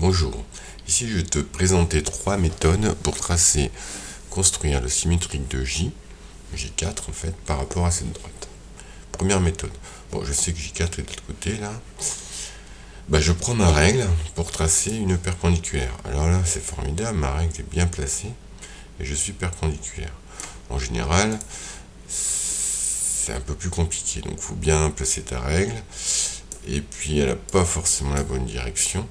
Bonjour, ici je vais te présenter trois méthodes pour construire le symétrique de J4 en fait, par rapport à cette droite. Première méthode, bon je sais que J4 est de l'autre côté là, je prends ma règle pour tracer une perpendiculaire. Alors là c'est formidable, ma règle est bien placée et je suis perpendiculaire. En général, c'est un peu plus compliqué, donc il faut bien placer ta règle, et puis elle n'a pas forcément la bonne direction.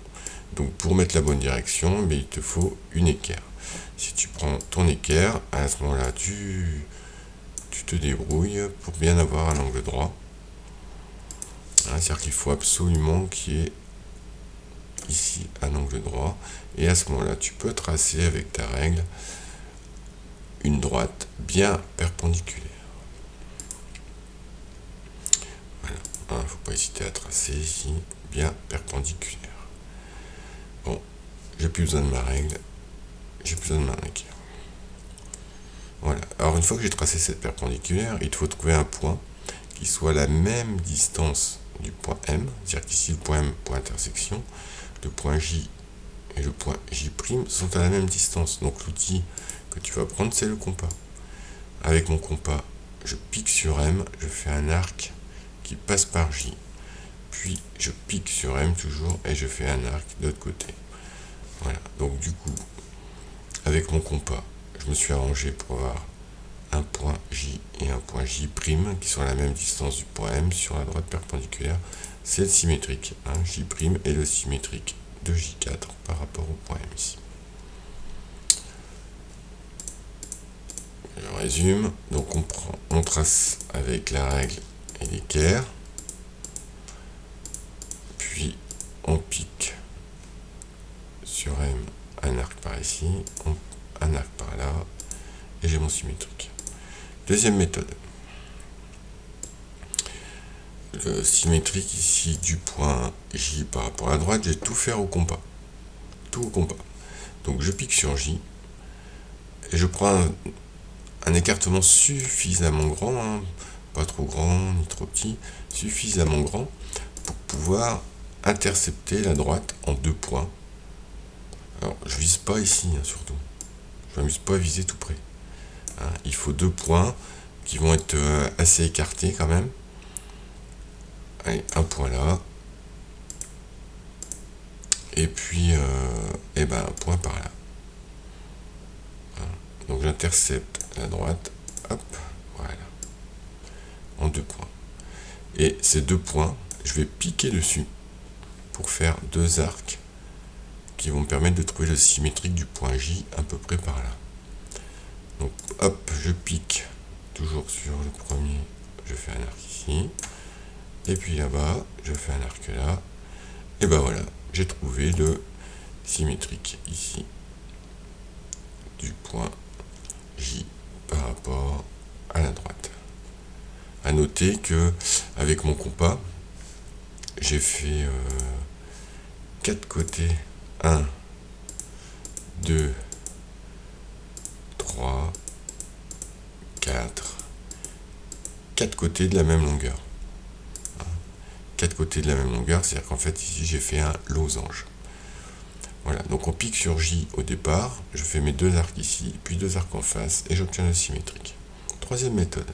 Donc pour mettre la bonne direction, il te faut une équerre. Si tu prends ton équerre, à ce moment-là, tu te débrouilles pour bien avoir un angle droit. C'est-à-dire qu'il faut absolument qu'il y ait ici un angle droit. Et à ce moment-là, tu peux tracer avec ta règle une droite bien perpendiculaire. Voilà. Il ne faut pas hésiter à tracer ici, bien perpendiculaire. Bon, j'ai plus besoin de ma règle, j'ai plus besoin de ma équerre. Voilà. Alors une fois que j'ai tracé cette perpendiculaire, il te faut trouver un point qui soit la même distance du point M, c'est-à-dire qu'ici le point M, point intersection, le point J et le point J' sont à la même distance. Donc l'outil que tu vas prendre, c'est le compas. Avec mon compas, je pique sur M, je fais un arc qui passe par J, puis je pique sur M toujours et je fais un arc de l'autre côté. Voilà. Donc du coup, avec mon compas, je me suis arrangé pour avoir un point J et un point J' qui sont à la même distance du point M sur la droite perpendiculaire. C'est le symétrique. J' est le symétrique de J4 par rapport au point M ici. Je résume. Donc on trace avec la règle et l'équerre. Puis on pique sur M un arc par ici, un arc par là, et j'ai mon symétrique. Deuxième méthode. Le symétrique ici du point J par rapport à la droite, je vais tout faire au compas. Tout au compas. Donc je pique sur J, et je prends un écartement suffisamment grand, pas trop grand ni trop petit, suffisamment grand pour pouvoir intercepter la droite en deux points. Alors je vise pas ici surtout, je m'amuse pas à viser tout près. Il faut deux points qui vont être assez écartés quand même. Allez, un point là, et puis un point par là. Donc j'intercepte la droite, hop, voilà, en deux points. Et ces deux points, je vais piquer dessus pour faire deux arcs qui vont me permettre de trouver le symétrique du point J à peu près par là. Donc hop, je pique toujours sur le premier, je fais un arc ici, et puis là-bas, je fais un arc là, et voilà, j'ai trouvé le symétrique ici du point J par rapport à la droite. À noter que avec mon compas, j'ai fait 4 côtés, 1, 2, 3, 4, 4 côtés de la même longueur. 4 côtés de la même longueur, c'est-à-dire qu'en fait ici j'ai fait un losange. Voilà, donc on pique sur J au départ, je fais mes deux arcs ici, puis deux arcs en face, et j'obtiens le symétrique. Troisième méthode.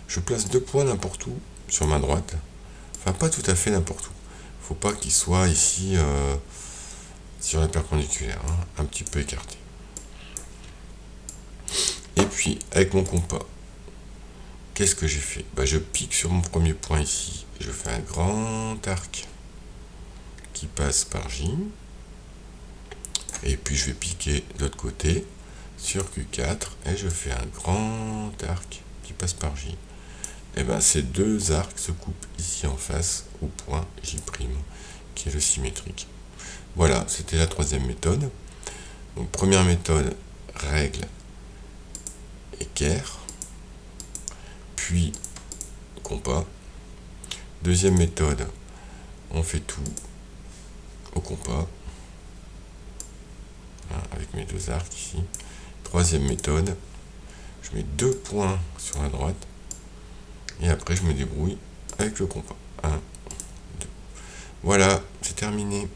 Je place deux points n'importe où sur ma droite, enfin pas tout à fait n'importe où. Faut pas qu'il soit ici sur la perpendiculaire, un petit peu écarté. Et puis avec mon compas, qu'est-ce que j'ai fait? Je pique sur mon premier point ici, je fais un grand arc qui passe par J, et puis je vais piquer de l'autre côté sur Q4 et je fais un grand arc qui passe par J. Et ces deux arcs se coupent ici en face au point J', qui est le symétrique. Voilà, c'était la troisième méthode. Donc première méthode, règle, équerre, puis compas. Deuxième méthode, on fait tout au compas, avec mes deux arcs ici. Troisième méthode, je mets deux points sur la droite, et après je me débrouille avec le compas. 1, 2. Voilà, c'est terminé.